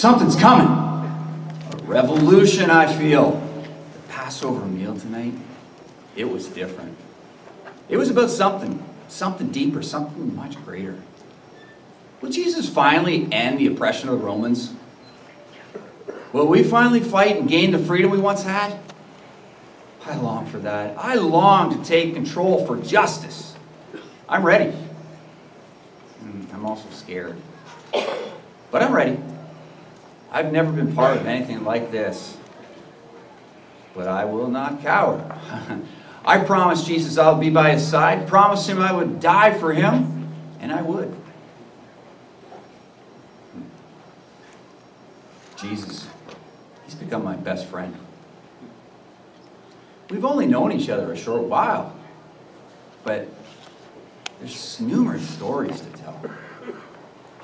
Something's coming. A revolution, I feel. The Passover meal tonight, it was different. It was about something deeper, something much greater. Will Jesus finally end the oppression of the Romans? Will we finally fight and gain the freedom we once had? I long for that. I long to take control for justice. I'm ready. I'm also scared. But I'm ready. I've never been part of anything like this. But I will not cower. I promised Jesus I'll be by his side. Promised him I would die for him. And I would. Jesus, he's become my best friend. We've only known each other a short while. But there's numerous stories to tell.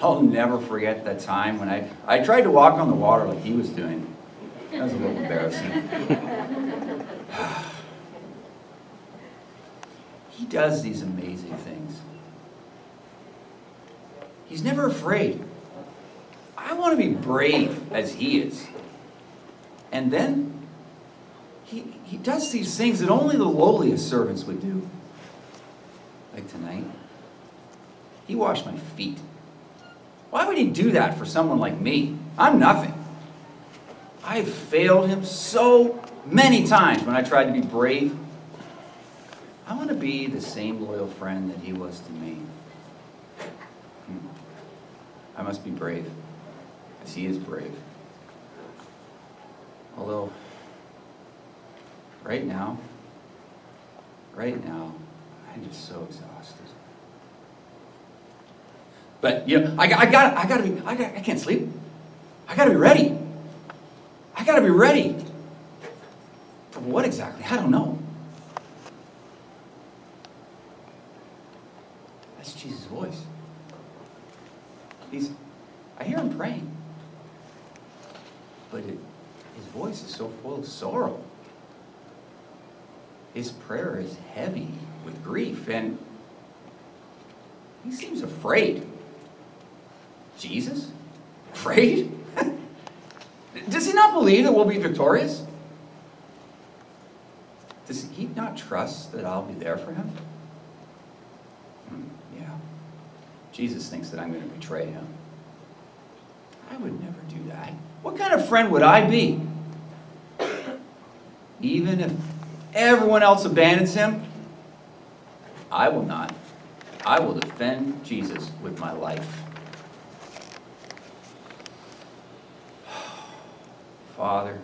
I'll never forget that time when I tried to walk on the water like he was doing. That was a little embarrassing. He does these amazing things. He's never afraid. I want to be brave as he is. And then he does these things that only the lowliest servants would do. Like tonight. He washed my feet. Why would he do that for someone like me? I'm nothing. I've failed him so many times when I tried to be brave. I want to be the same loyal friend that he was to me. I must be brave, as he is brave. Although, right now, I'm just so exhausted. But I can't sleep. I gotta be ready. I gotta be ready. For what exactly? I don't know. That's Jesus' voice. I hear him praying. But his voice is so full of sorrow. His prayer is heavy with grief, and he seems afraid. Jesus? Afraid? Does he not believe that we'll be victorious? Does he not trust that I'll be there for him? Yeah. Jesus thinks that I'm going to betray him. I would never do that. What kind of friend would I be? Even if everyone else abandons him, I will not. I will defend Jesus with my life. Father,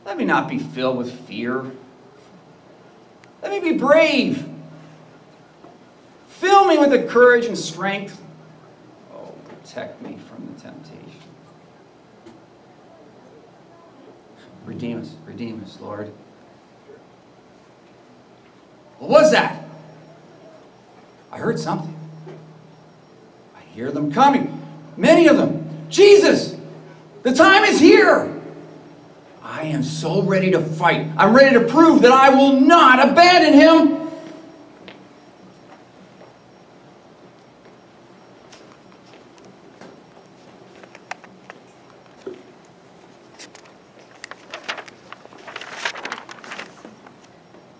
let me not be filled with fear. Let me be brave. Fill me with the courage and strength. Oh, protect me from the temptation. Redeem us, Lord. What was that? I heard something. I hear them coming. Many of them. Jesus! The time is here! I am so ready to fight. I'm ready to prove that I will not abandon him.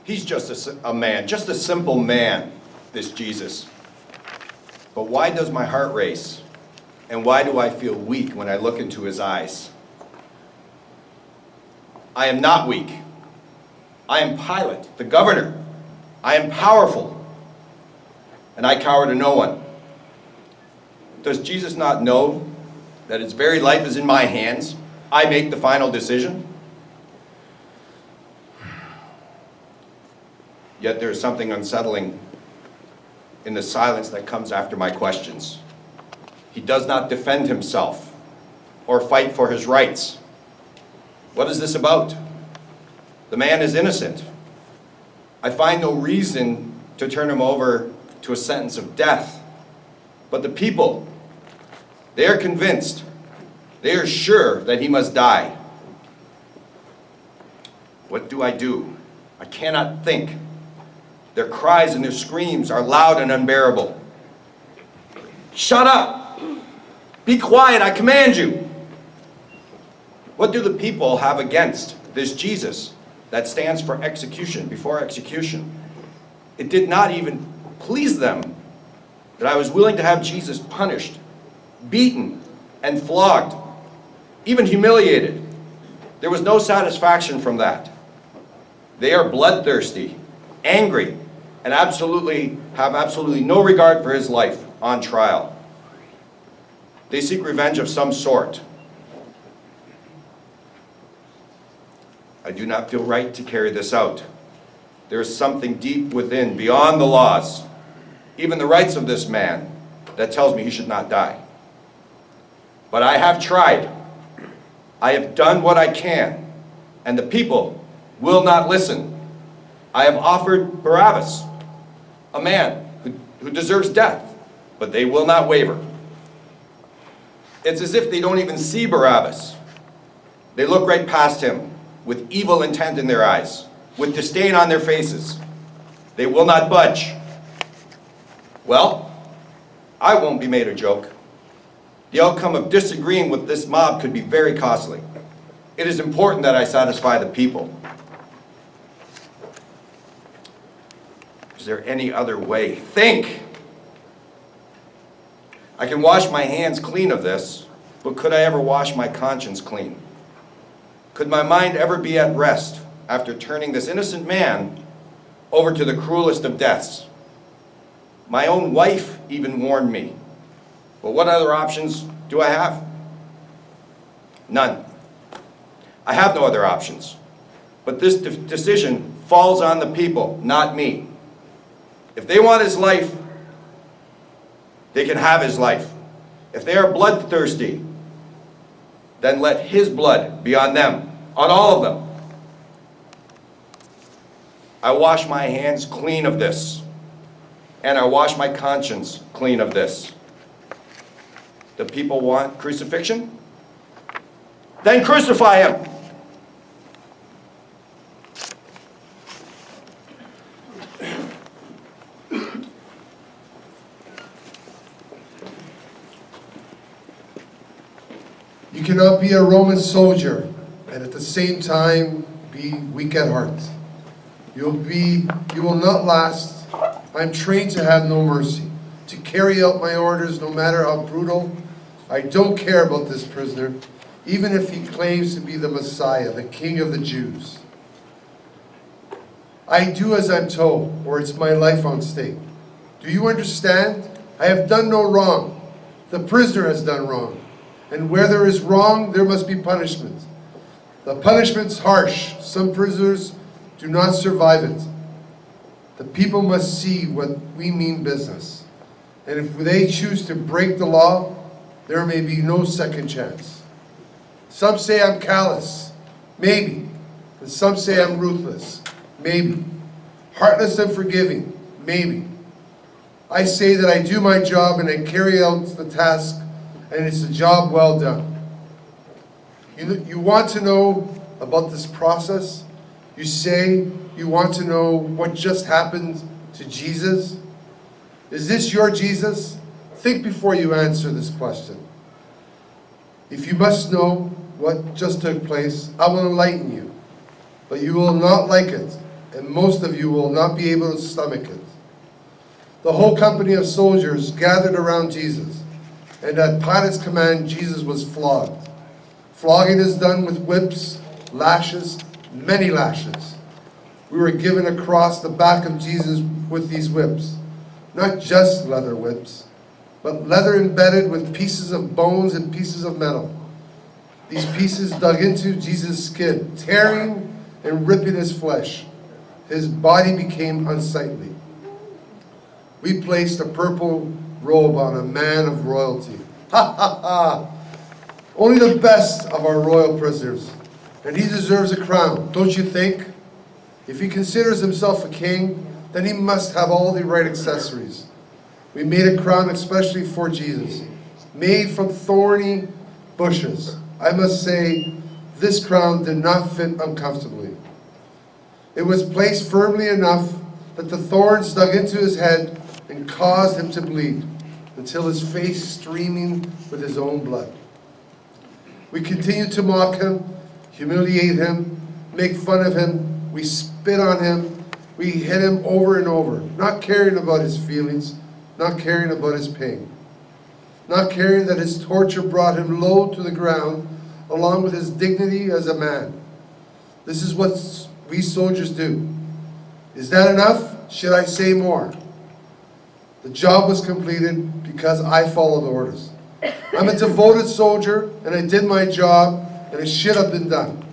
He's just a man, just a simple man, this Jesus. But why does my heart race? And why do I feel weak when I look into his eyes? I am not weak. I am Pilate, the governor. I am powerful. And I cower to no one. Does Jesus not know that his very life is in my hands? I make the final decision? Yet there is something unsettling in the silence that comes after my questions. He does not defend himself or fight for his rights. What is this about? The man is innocent. I find no reason to turn him over to a sentence of death. But the people, they are convinced. They are sure that he must die. What do? I cannot think. Their cries and their screams are loud and unbearable. Shut up! Be quiet, I command you. What do the people have against this Jesus that stands for execution, before execution? It did not even please them that I was willing to have Jesus punished, beaten, and flogged, even humiliated. There was no satisfaction from that. They are bloodthirsty, angry, and have absolutely no regard for his life on trial. They seek revenge of some sort. I do not feel right to carry this out. There is something deep within, beyond the laws, even the rights of this man, that tells me he should not die. But I have tried. I have done what I can, and the people will not listen. I have offered Barabbas, a man who deserves death, but they will not waver. It's as if they don't even see Barabbas. They look right past him with evil intent in their eyes, with disdain on their faces. They will not budge. Well, I won't be made a joke. The outcome of disagreeing with this mob could be very costly. It is important that I satisfy the people. Is there any other way? Think! I can wash my hands clean of this, but could I ever wash my conscience clean? Could my mind ever be at rest after turning this innocent man over to the cruelest of deaths? My own wife even warned me. But what other options do I have? None. I have no other options. But this decision falls on the people, not me. If they want his life, they can have his life. If they are bloodthirsty, then let his blood be on them, on all of them. I wash my hands clean of this, and I wash my conscience clean of this. The people want crucifixion? Then crucify him! You cannot be a Roman soldier and at the same time be weak at heart. You will not last. I'm trained to have no mercy, to carry out my orders no matter how brutal. I don't care about this prisoner, even if he claims to be the Messiah, the King of the Jews. I do as I'm told, or it's my life on stake. Do you understand? I have done no wrong. The prisoner has done wrong. And where there is wrong, there must be punishment. The punishment's harsh. Some prisoners do not survive it. The people must see what we mean business. And if they choose to break the law, there may be no second chance. Some say I'm callous. Maybe. And some say I'm ruthless. Maybe. Heartless and forgiving. Maybe. I say that I do my job and I carry out the task, and it's a job well done. You want to know about this process? You say you want to know what just happened to Jesus? Is this your Jesus? Think before you answer this question. If you must know what just took place, I will enlighten you. But you will not like it, and most of you will not be able to stomach it. The whole company of soldiers gathered around Jesus, and at Pilate's command, Jesus was flogged. Flogging is done with whips, lashes, many lashes. We were given across the back of Jesus with these whips. Not just leather whips, but leather embedded with pieces of bones and pieces of metal. These pieces dug into Jesus' skin, tearing and ripping his flesh. His body became unsightly. We placed a purple robe on a man of royalty. Ha ha ha! Only the best of our royal prisoners. And he deserves a crown, don't you think? If he considers himself a king, then he must have all the right accessories. We made a crown especially for Jesus, made from thorny bushes. I must say, this crown did not fit uncomfortably. It was placed firmly enough that the thorns dug into his head and caused him to bleed. until his face streaming with his own blood. We continued to mock him, humiliate him, make fun of him. We spit on him. We hit him over and over, not caring about his feelings, not caring about his pain, not caring that his torture brought him low to the ground along with his dignity as a man. This is what we soldiers do. Is that enough? Should I say more? The job was completed because I followed orders. I'm a devoted soldier, and I did my job, and it should have been done.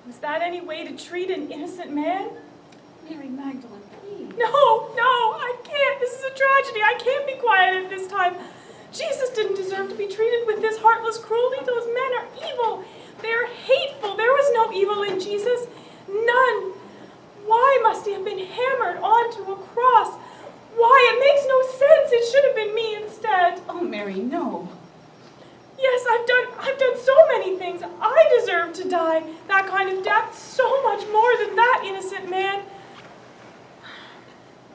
Was that any way to treat an innocent man? Mary Magdalene, please. No, I can't. This is a tragedy. I can't be quiet at this time. Jesus didn't deserve to be treated with this heartless cruelty. Those men are evil. They're hateful. There was no evil in Jesus. None. Why must he have been hammered onto a cross? Why? It makes no sense. It should have been me instead. Oh, Mary, no. Yes, I've done so many things. I deserve to die. That kind of death, so much more than that innocent man.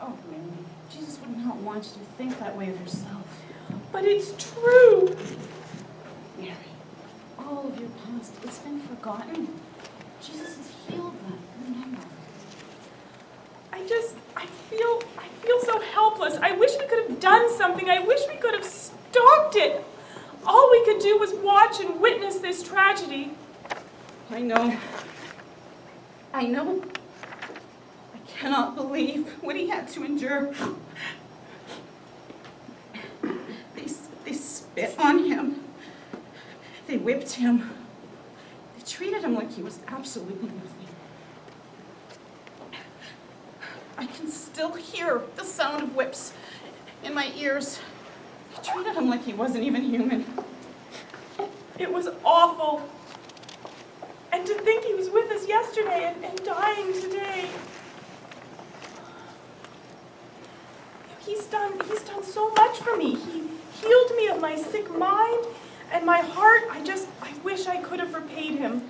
Oh, Mary, Jesus would not want you to think that way of yourself. But it's true. Mary, all of your past, it's been forgotten. Jesus has healed that, remember. I feel so helpless. I wish we could have done something. I wish we could have stopped it. All we could do was watch and witness this tragedy. I know. I cannot believe what he had to endure. They spit on him. They whipped him. They treated him like he was absolutely nothing. I can still hear the sound of whips in my ears. They treated him like he wasn't even human. It was awful. And to think he was with us yesterday and dying today. He's done so much for me. He healed me of my sick mind and my heart. I wish I could have repaid him.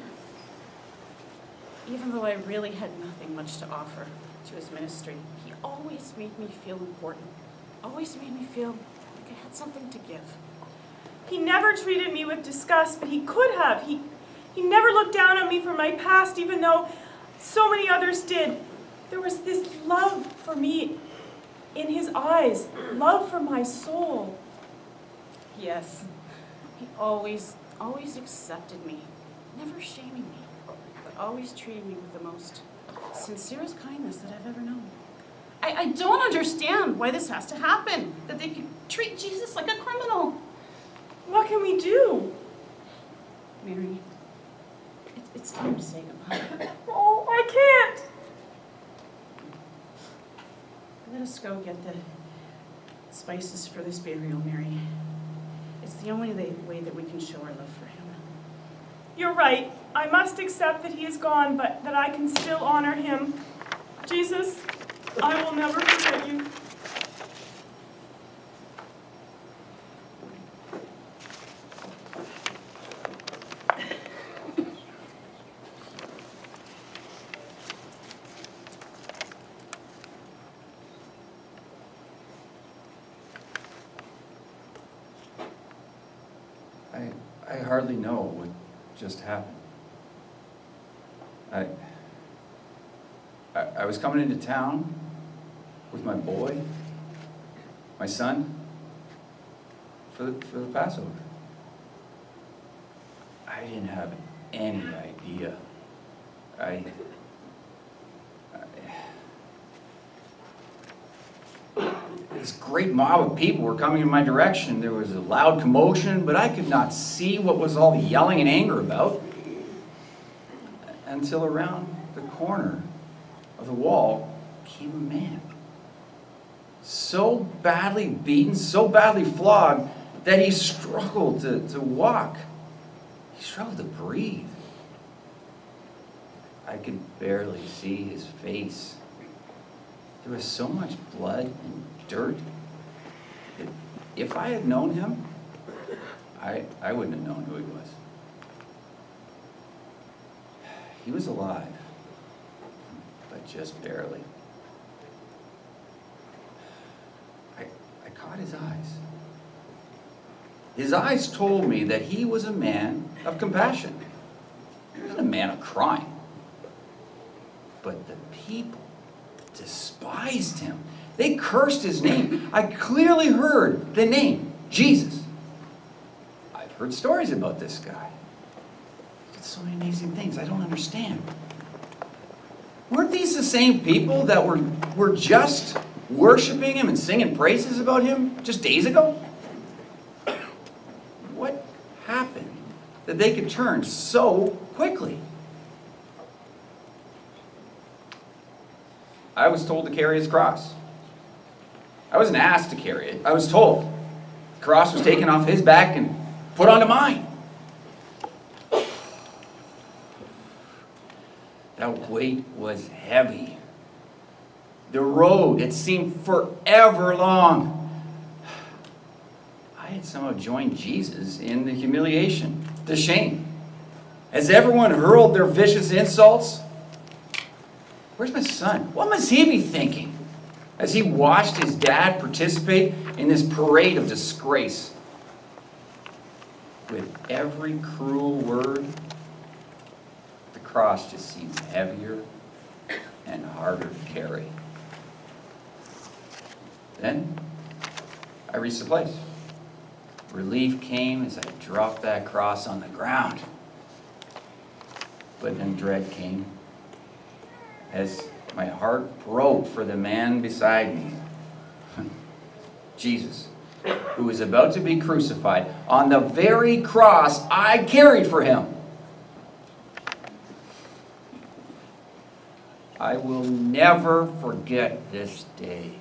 Even though I really had nothing much to offer to his ministry, he always made me feel important. Always made me feel like I had something to give. He never treated me with disgust, but he could have. He never looked down on me for my past, even though so many others did. There was this love for me in his eyes, love for my soul. Yes, he always accepted me, never shaming me, but always treated me with the most sincerest kindness that I've ever known. I don't understand why this has to happen, that they could treat Jesus like a criminal. What can we do? Mary, it's time to say goodbye. Oh, I can't. Let us go get the spices for this burial, Mary. It's the only way that we can show our love for him. You're right. I must accept that he is gone, but that I can still honor him. Jesus, I will never forget you. I hardly know what just happened. I was coming into town with my boy, my son, for the Passover. I didn't have any idea. This great mob of people were coming in my direction. There was a loud commotion, but I could not see what was all the yelling and anger about until around the corner of the wall came a man. So badly beaten, so badly flogged, that he struggled to walk. He struggled to breathe. I could barely see his face. There was so much blood and dirt that if I had known him, I wouldn't have known who he was. He was alive, but just barely. I caught his eyes. His eyes told me that he was a man of compassion. He wasn't a man of crime. But the people despised him. They cursed his name. I clearly heard the name, Jesus. I've heard stories about this guy. He did so many amazing things I don't understand. Weren't these the same people that were just worshiping him and singing praises about him just days ago? What happened that they could turn so quickly? I was told to carry his cross. I wasn't asked to carry it. I was told. The cross was taken off his back and put onto mine. That weight was heavy. The road, it seemed forever long. I had somehow joined Jesus in the humiliation, the shame. As everyone hurled their vicious insults, where's my son? What must he be thinking as he watched his dad participate in this parade of disgrace? With every cruel word, the cross just seemed heavier and harder to carry. Then I reached the place. Relief came as I dropped that cross on the ground. But then dread came as my heart broke for the man beside me. Jesus, who was about to be crucified on the very cross I carried for him. I will never forget this day.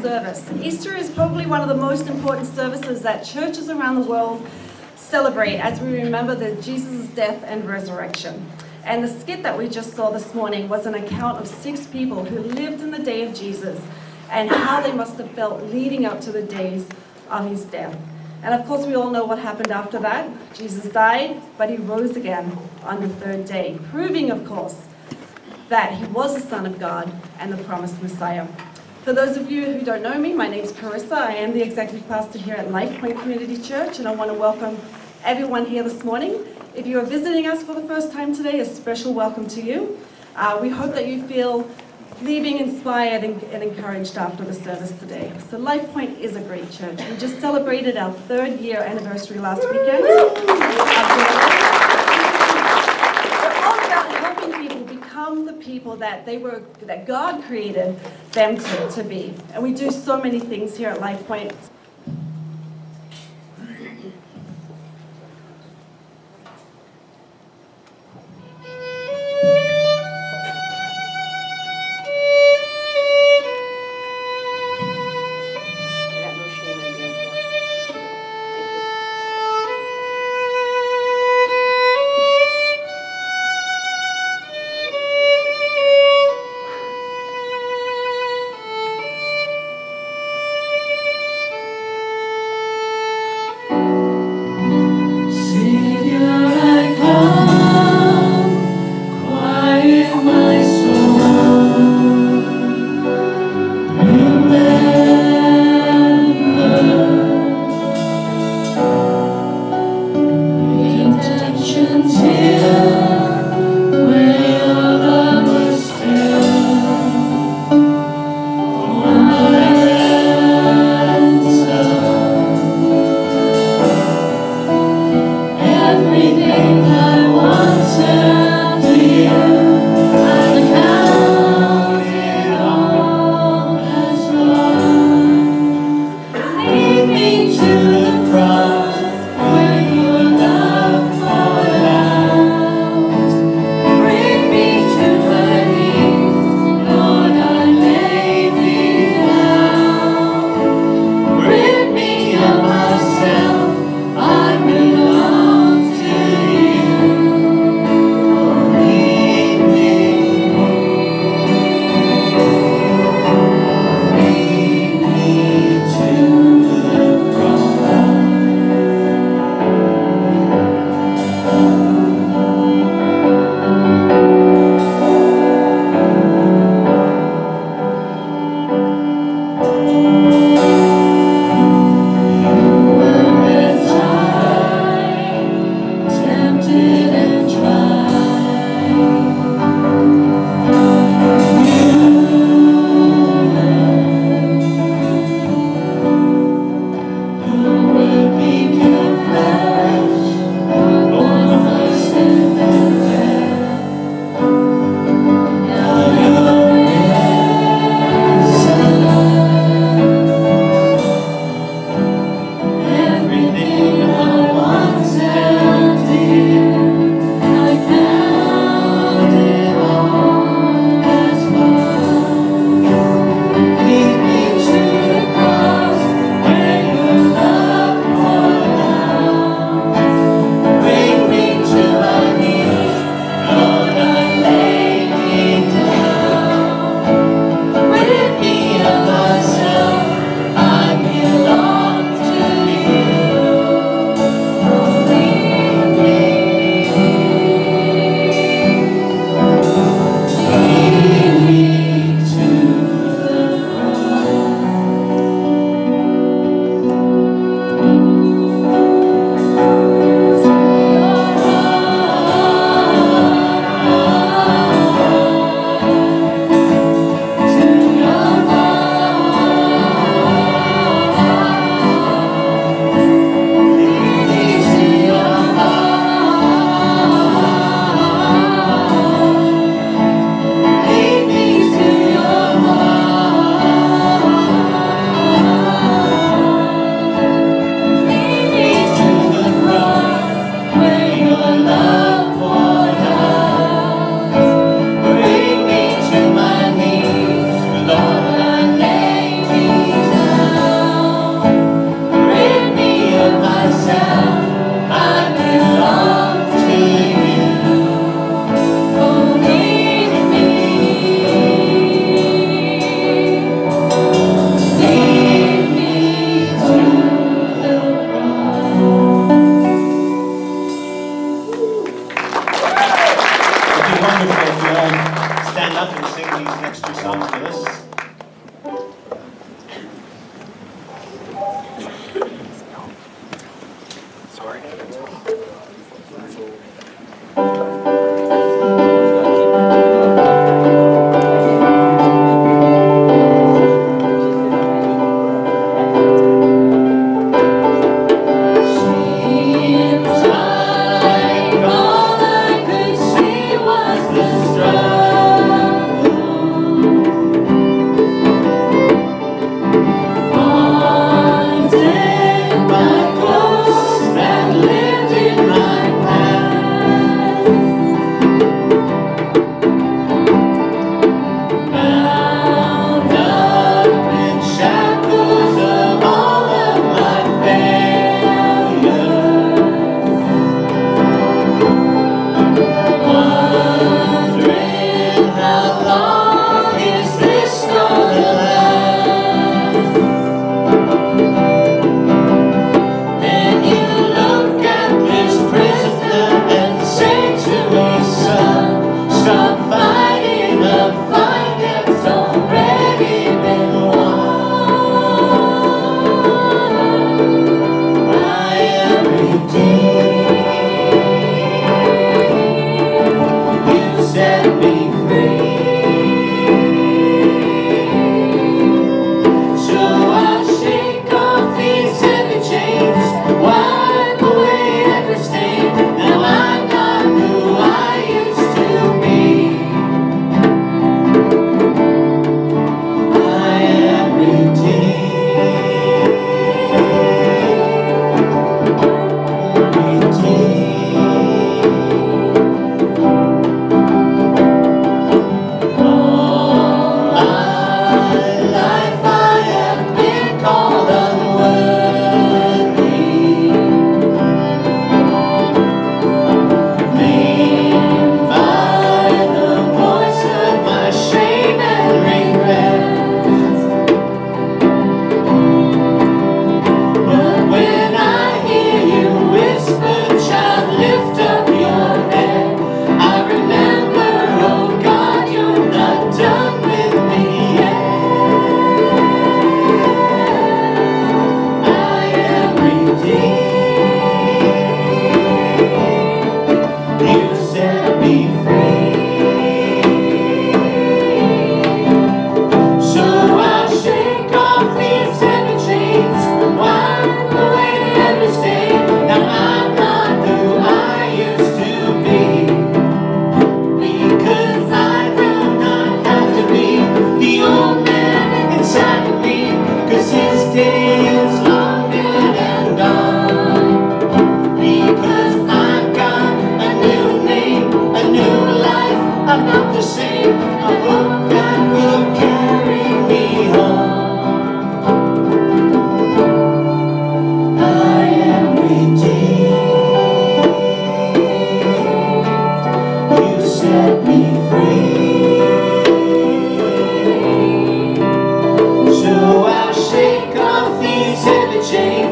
service. Easter is probably one of the most important services that churches around the world celebrate as we remember Jesus' death and resurrection. And the skit that we just saw this morning was an account of 6 people who lived in the day of Jesus and how they must have felt leading up to the days of his death. And of course, we all know what happened after that. Jesus died, but he rose again on the 3rd day, proving, of course, that he was the Son of God and the promised Messiah. For those of you who don't know me, my name's Carissa. I am the executive pastor here at Life Point Community Church, and I want to welcome everyone here this morning. If you are visiting us for the first time today, a special welcome to you. We hope that you feel leaving inspired and encouraged after the service today. So Life Point is a great church. We just celebrated our 3rd year anniversary last weekend. We're all about helping people become the people that God created them to be. And we do so many things here at Life Point.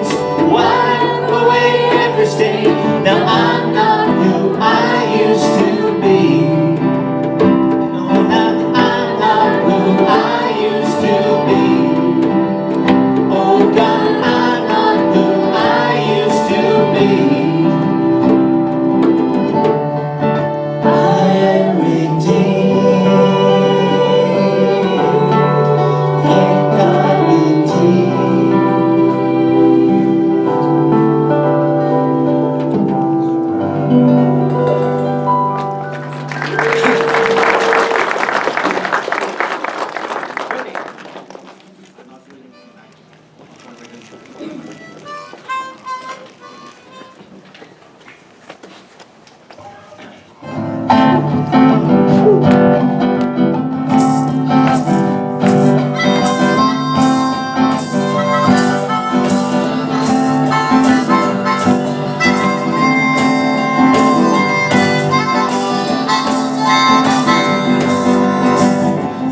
tears, wipe away every stain. Now I'm not who I used to be. No, now I'm not who I used to be. Oh God, I'm not who I used to be. I am redeemed. Thank God, redeemed.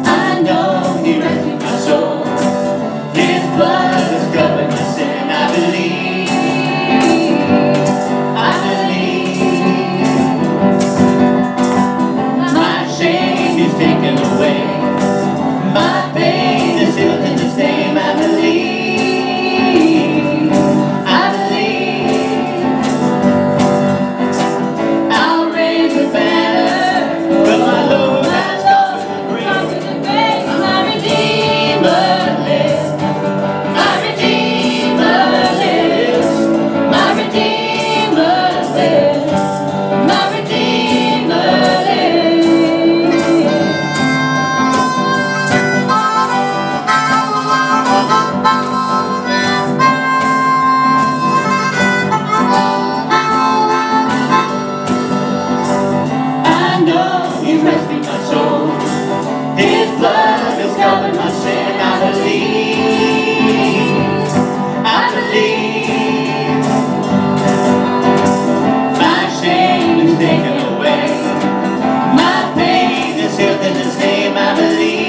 I know He rescued my soul. His blood has covered my sin. I believe. My shame is taken away. My pain is healed in His name. I believe. I'll raise the banner, but my Lord has conquered the grave. My Redeemer lives. My Redeemer lives. My Redeemer lives. My Redeemer I know He rescued my soul. His blood has covered my sin. I believe. My shame is taken away. My pain is healed in His name. I believe.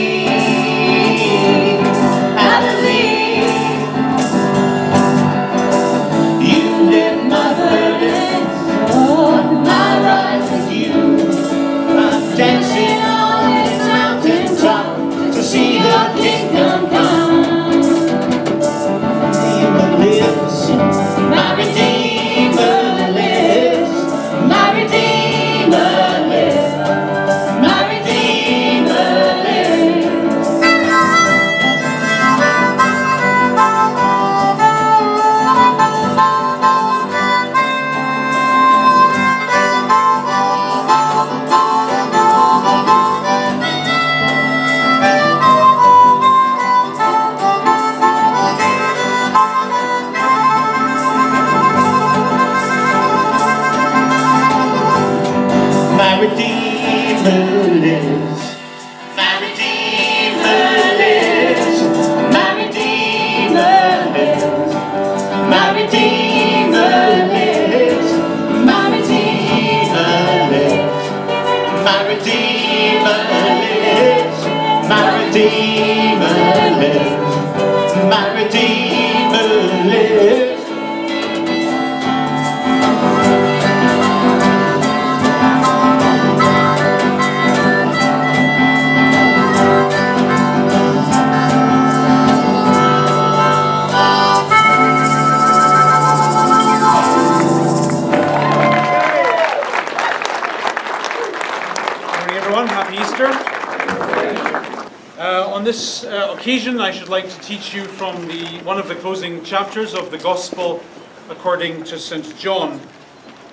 You lift my burdens. My rise with You. I'm dancing on this mountain top to see the kingdom come. Redeemer lives. My Redeemer lives. My Redeemer lives. My Redeemer lives. My Redeemer lives. My Redeemer lives. My Redeemer lives. My Redeemer lives. My Redeemer lives. My Redeemer lives. My Redeemer lives. My Redeemer lives. Morning, everyone. Happy Easter. On this occasion, I should like to teach you from one of the closing chapters of the Gospel according to St. John.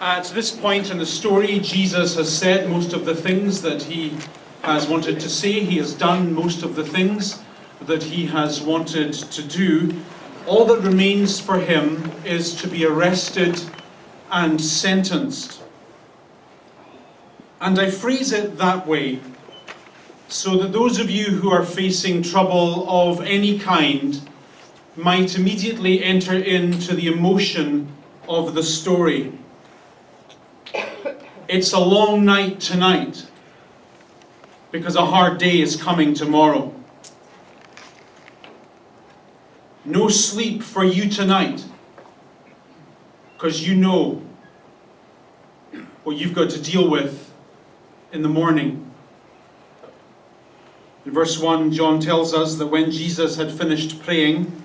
At this point in the story, Jesus has said most of the things that He has wanted to say. He has done most of the things that He has wanted to do. All that remains for Him is to be arrested and sentenced. And I phrase it that way so that those of you who are facing trouble of any kind might immediately enter into the emotion of the story. It's a long night tonight because a hard day is coming tomorrow. No sleep for you tonight because you know what you've got to deal with in the morning. In verse 1, John tells us that when Jesus had finished praying,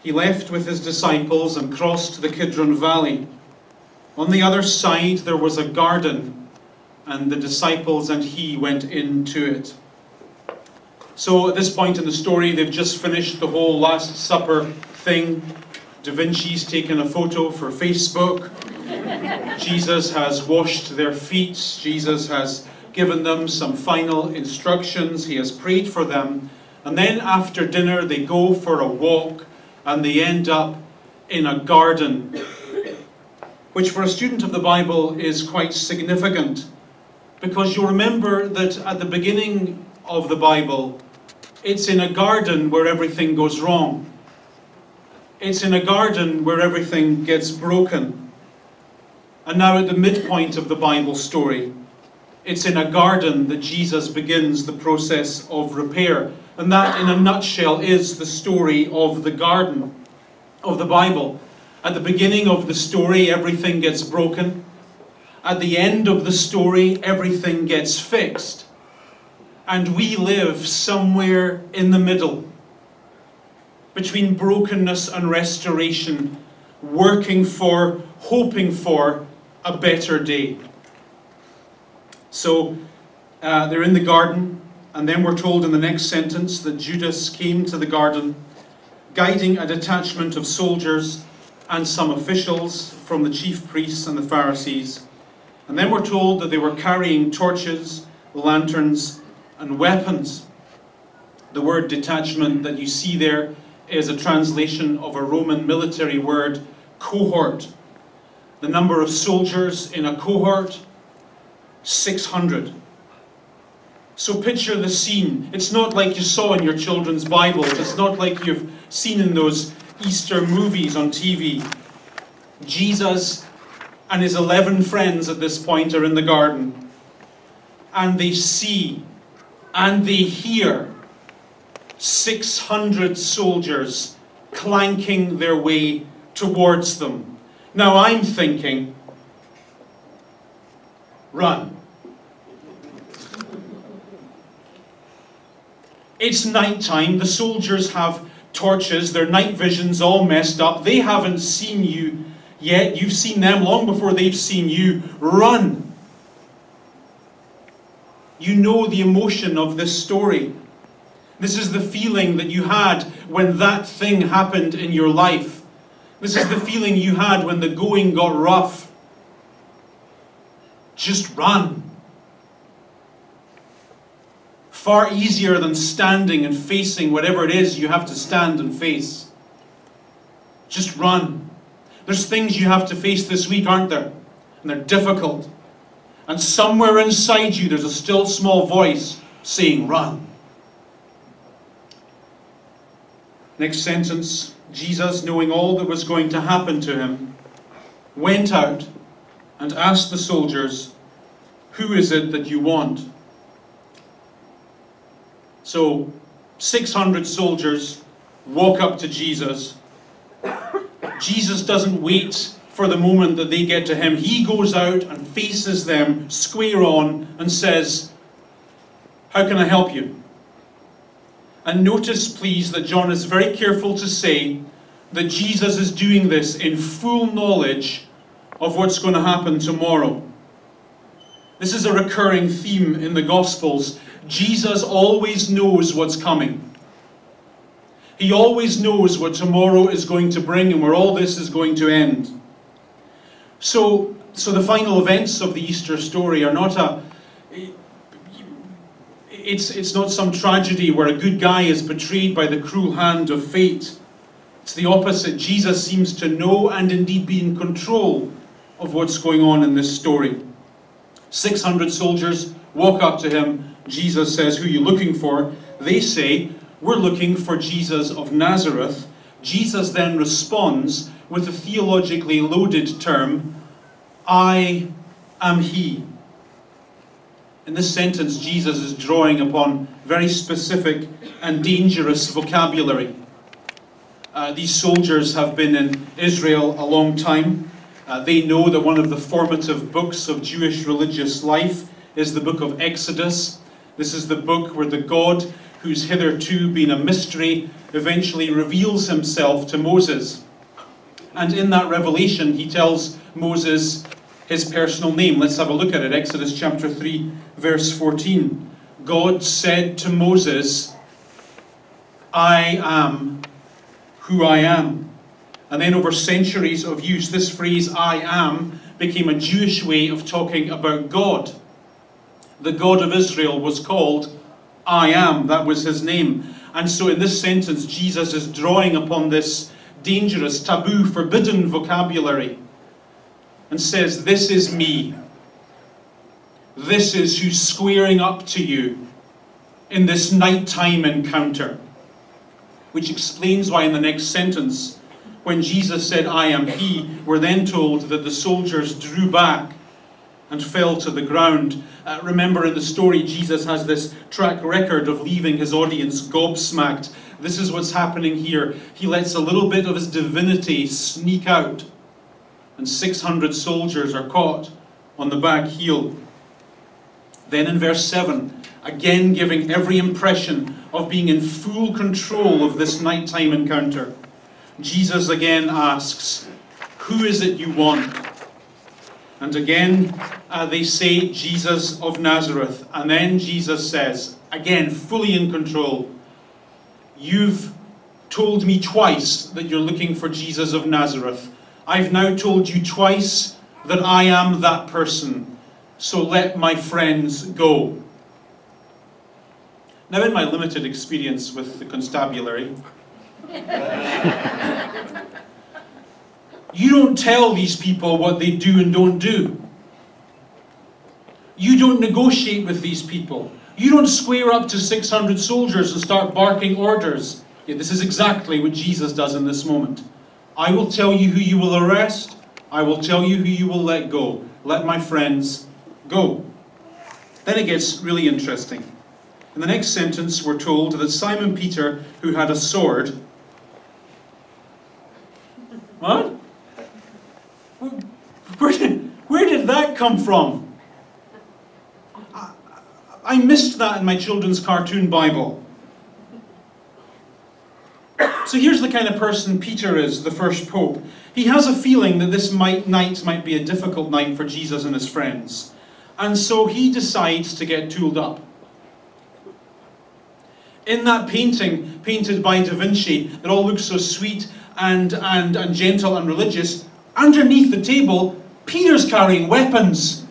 he left with his disciples and crossed the Kidron Valley. On the other side there was a garden, and the disciples and he went into it. So at this point in the story, they've just finished the whole Last Supper thing. Da Vinci's taken a photo for Facebook. Jesus has washed their feet. Jesus has given them some final instructions. He has prayed for them. And then after dinner, they go for a walk and they end up in a garden, which for a student of the Bible is quite significant, because you'll remember that at the beginning of the Bible, it's in a garden where everything goes wrong. It's in a garden where everything gets broken. And now at the midpoint of the Bible story, it's in a garden that Jesus begins the process of repair. And that, in a nutshell, is the story of the garden of the Bible. At the beginning of the story, everything gets broken. At the end of the story, everything gets fixed. And we live somewhere in the middle, between brokenness and restoration, hoping for a better day. So they're in the garden, and then we're told in the next sentence that Judas came to the garden, guiding a detachment of soldiers and some officials from the chief priests and the Pharisees. And then we're told that they were carrying torches, lanterns, and weapons. The word detachment that you see there is a translation of a Roman military word, cohort. The number of soldiers in a cohort, 600. So picture the scene. It's not like you saw in your children's Bibles. It's not like you've seen in those Easter movies on TV. Jesus and his 11 friends at this point are in the garden. And they see and they hear 600 soldiers clanking their way towards them. Now I'm thinking, run. It's nighttime, the soldiers have torches, their night vision's all messed up, they haven't seen you yet, you've seen them long before they've seen you. Run. You know the emotion of this story. This is the feeling that you had when that thing happened in your life. This is the feeling you had when the going got rough. Just run. Far easier than standing and facing whatever it is you have to stand and face. Just run. There's things you have to face this week, aren't there? And they're difficult. And somewhere inside you there's a still small voice saying, run. Next sentence, Jesus, knowing all that was going to happen to him, went out and asked the soldiers, who is it that you want? So 600 soldiers walk up to Jesus. Jesus doesn't wait for the moment that they get to him. He goes out and faces them square on and says, how can I help you? And notice, please, that John is very careful to say that Jesus is doing this in full knowledge of what's going to happen tomorrow. This is a recurring theme in the Gospels. Jesus always knows what's coming. He always knows what tomorrow is going to bring and where all this is going to end. So the final events of the Easter story are not it's not some tragedy where a good guy is betrayed by the cruel hand of fate. It's the opposite. Jesus seems to know and indeed be in control of what's going on in this story. 600 soldiers walk up to him. Jesus says, who are you looking for? They say, we're looking for Jesus of Nazareth. Jesus then responds with a theologically loaded term, I am he. In this sentence, Jesus is drawing upon very specific and dangerous vocabulary. These soldiers have been in Israel a long time. They know that one of the formative books of Jewish religious life is the book of Exodus. This is the book where the God who's hitherto been a mystery eventually reveals himself to Moses. And in that revelation, he tells Moses his personal name. Let's have a look at it. Exodus chapter 3, verse 14. God said to Moses, I am who I am. And then over centuries of use, this phrase, I am, became a Jewish way of talking about God. The God of Israel was called I am. That was his name. And so in this sentence, Jesus is drawing upon this dangerous, taboo, forbidden vocabulary and says, this is me. This is who's squaring up to you in this nighttime encounter. Which explains why in the next sentence, when Jesus said, I am he, we're then told that the soldiers drew back and fell to the ground. Remember in the story, Jesus has this track record of leaving his audience gobsmacked. This is what's happening here. He lets a little bit of his divinity sneak out, and 600 soldiers are caught on the back heel. Then in verse 7, again giving every impression of being in full control of this nighttime encounter, Jesus again asks, who is it you want? And again they say, Jesus of Nazareth. And then Jesus says, again fully in control, you've told me twice that you're looking for Jesus of Nazareth. I've now told you twice that I am that person. So let my friends go. Now, in my limited experience with the constabulary, you don't tell these people what they do and don't do. You don't negotiate with these people. You don't square up to 600 soldiers and start barking orders. Yet this is exactly what Jesus does in this moment. I will tell you who you will arrest. I will tell you who you will let go. Let my friends go. Then it gets really interesting. In the next sentence, we're told that Simon Peter, who had a sword... What? Where did that come from? I missed that in my children's cartoon Bible. So here's the kind of person Peter is, the first pope. He has a feeling that this night might be a difficult night for Jesus and his friends. And so he decides to get tooled up. In that painting, painted by Da Vinci, that all looks so sweet and gentle and religious, underneath the table, Peter's carrying weapons.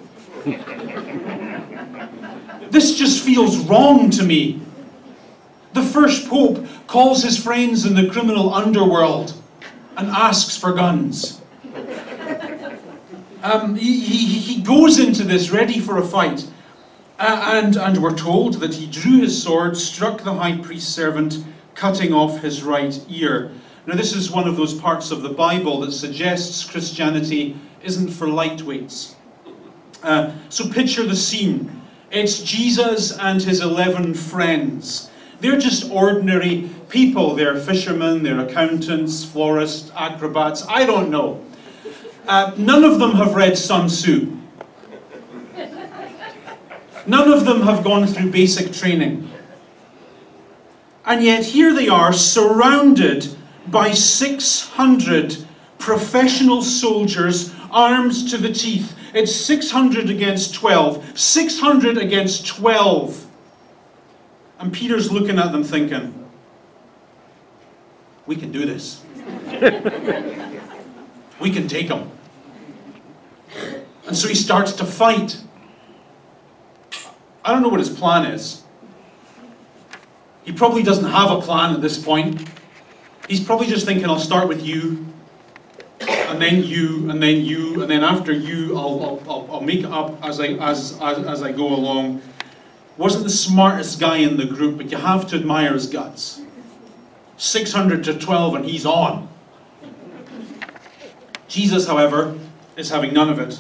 This just feels wrong to me. The first pope calls his friends in the criminal underworld and asks for guns. He goes into this ready for a fight. And we're told that he drew his sword, struck the high priest's servant, cutting off his right ear. Now this is one of those parts of the Bible that suggests Christianity isn't for lightweights. So picture the scene. It's Jesus and his 11 friends. They're just ordinary people. They're fishermen, they're accountants, florists, acrobats, I don't know. None of them have read Sun Tzu. None of them have gone through basic training. And yet here they are, surrounded by 600 professional soldiers armed to the teeth. It's 600 against 12. 600 against 12. And Peter's looking at them thinking, we can do this. We can take them. And so he starts to fight. I don't know what his plan is. He probably doesn't have a plan at this point. He's probably just thinking, I'll start with you, and then you, and then you, and then after you, I'll make it up as I go along. Wasn't the smartest guy in the group, but you have to admire his guts. 600 to 12, and he's on. Jesus, however, is having none of it.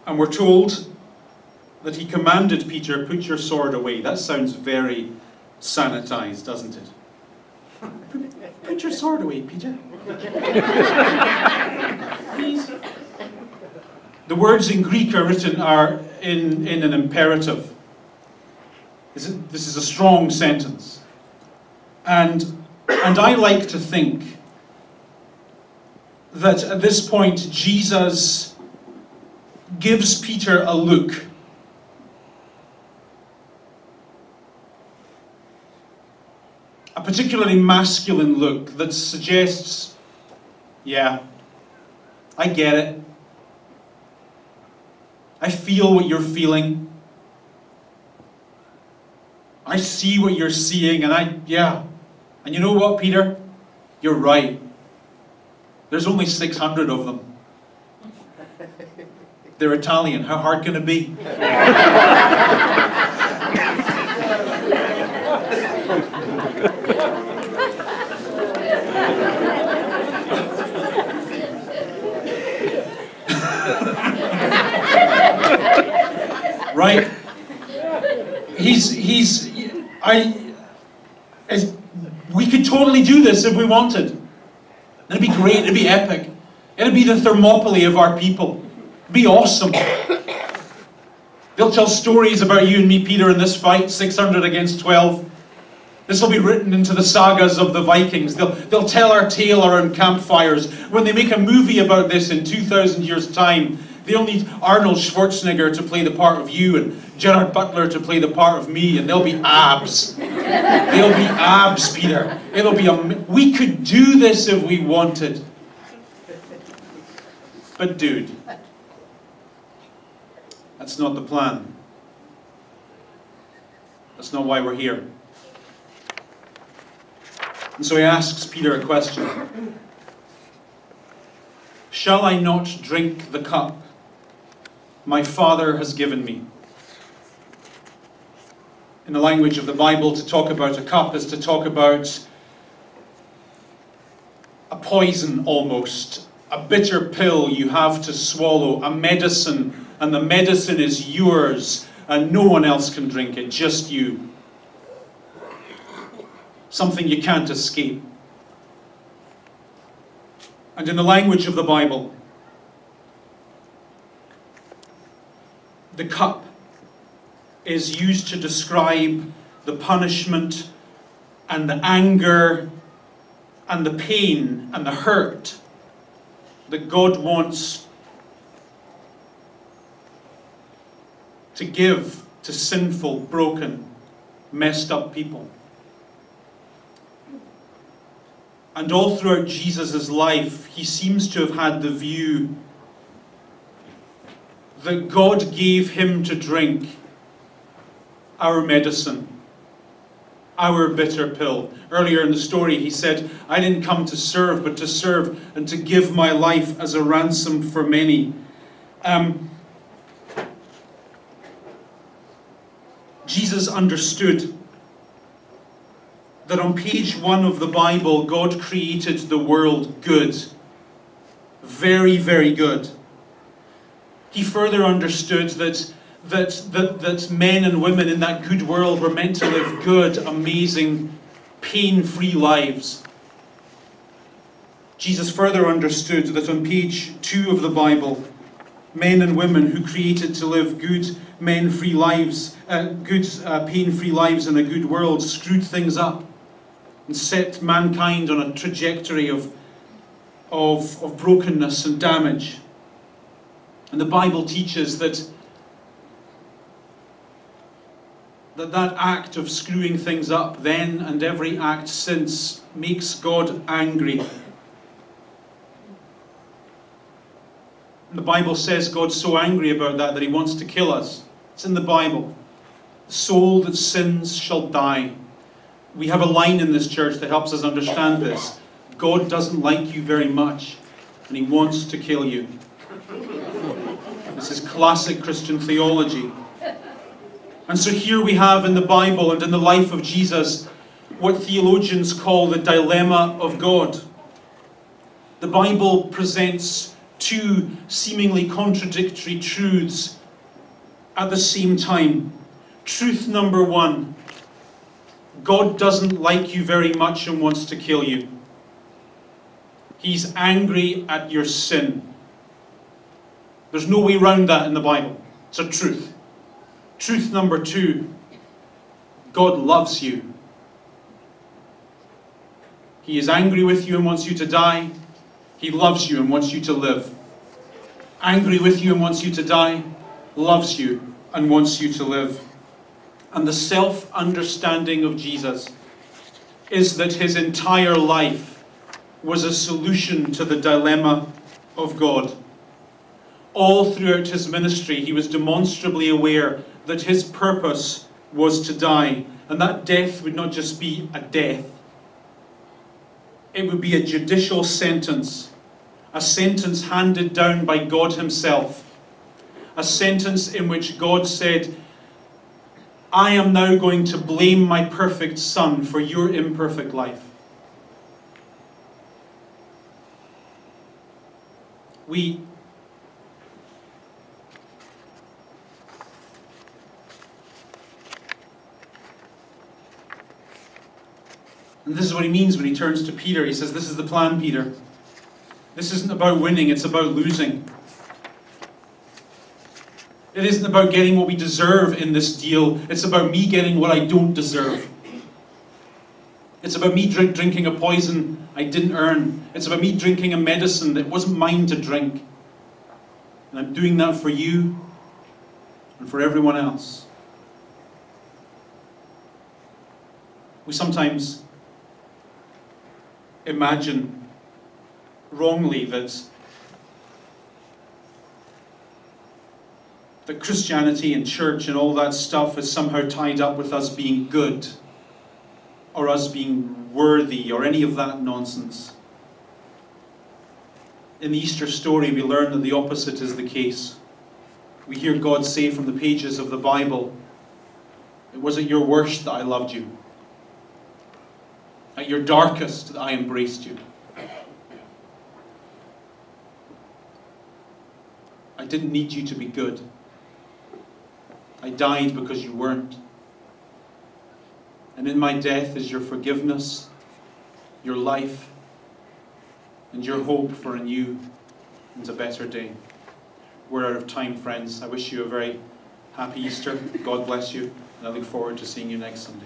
And we're told that he commanded Peter, put your sword away. That sounds very sanitized, doesn't it? Put your sword away, Peter. Please. The words in Greek are written in an imperative. This is a strong sentence. And I like to think that at this point Jesus gives Peter a look. A particularly masculine look that suggests, yeah, I get it. I feel what you're feeling. I see what you're seeing, and yeah. And you know what, Peter? You're right. There's only 600 of them. They're Italian. How hard can it be? Right? We could totally do this if we wanted. It'd be great, it'd be epic. It'd be the Thermopylae of our people. It'd be awesome. They'll tell stories about you and me, Peter, in this fight, 600 against 12. This will be written into the sagas of the Vikings. They'll tell our tale around campfires. When they make a movie about this in 2,000 years' time, they'll need Arnold Schwarzenegger to play the part of you and Gerard Butler to play the part of me, and there'll be abs. There'll be abs, Peter. We could do this if we wanted. But dude, that's not the plan. That's not why we're here. And so he asks Peter a question. Shall I not drink the cup my Father has given me? In the language of the Bible, to talk about a cup is to talk about a poison almost, a bitter pill you have to swallow, a medicine, and the medicine is yours, and no one else can drink it, just you. Something you can't escape. And in the language of the Bible, the cup is used to describe the punishment and the anger and the pain and the hurt that God wants to give to sinful, broken, messed up people. And all throughout Jesus' life, he seems to have had the view that God gave him to drink our medicine, our bitter pill. Earlier in the story, he said, I didn't come to serve, but to serve and to give my life as a ransom for many. Jesus understood that on page 1 of the Bible, God created the world good. Very, very good. He further understood that men and women in that good world were meant to live good, amazing, pain-free lives. Jesus further understood that on page 2 of the Bible, men and women who created to live good, pain-free lives in a good world screwed things up and set mankind on a trajectory of brokenness and damage. And the Bible teaches that act of screwing things up then and every act since makes God angry. And the Bible says God's so angry about that he wants to kill us. It's in the Bible. The soul that sins shall die. We have a line in this church that helps us understand this. God doesn't like you very much, and he wants to kill you. This is classic Christian theology. And so here we have in the Bible and in the life of Jesus what theologians call the dilemma of God. The Bible presents two seemingly contradictory truths at the same time. Truth number 1, God doesn't like you very much and wants to kill you. He's angry at your sin. There's no way around that in the Bible. It's a truth. Truth number 2, God loves you. He is angry with you and wants you to die. He loves you and wants you to live. Angry with you and wants you to die, loves you and wants you to live. And the self-understanding of Jesus is that his entire life was a solution to the dilemma of God. All throughout his ministry, he was demonstrably aware that his purpose was to die. And that death would not just be a death. It would be a judicial sentence. A sentence handed down by God himself. A sentence in which God said, I am now going to blame my perfect Son for your imperfect life. And this is what he means when he turns to Peter. He says, this is the plan, Peter. This isn't about winning, it's about losing. It isn't about getting what we deserve in this deal. It's about me getting what I don't deserve. It's about me drinking a poison I didn't earn. It's about me drinking a medicine that wasn't mine to drink. And I'm doing that for you and for everyone else. We sometimes imagine wrongly that Christianity and church and all that stuff is somehow tied up with us being good or us being worthy or any of that nonsense. In the Easter story, we learn that the opposite is the case. We hear God say from the pages of the Bible, it was at your worst that I loved you. At your darkest that I embraced you. I didn't need you to be good. I died because you weren't. And in my death is your forgiveness, your life, and your hope for a new and a better day. We're out of time, friends. I wish you a very happy Easter. God bless you. And I look forward to seeing you next Sunday.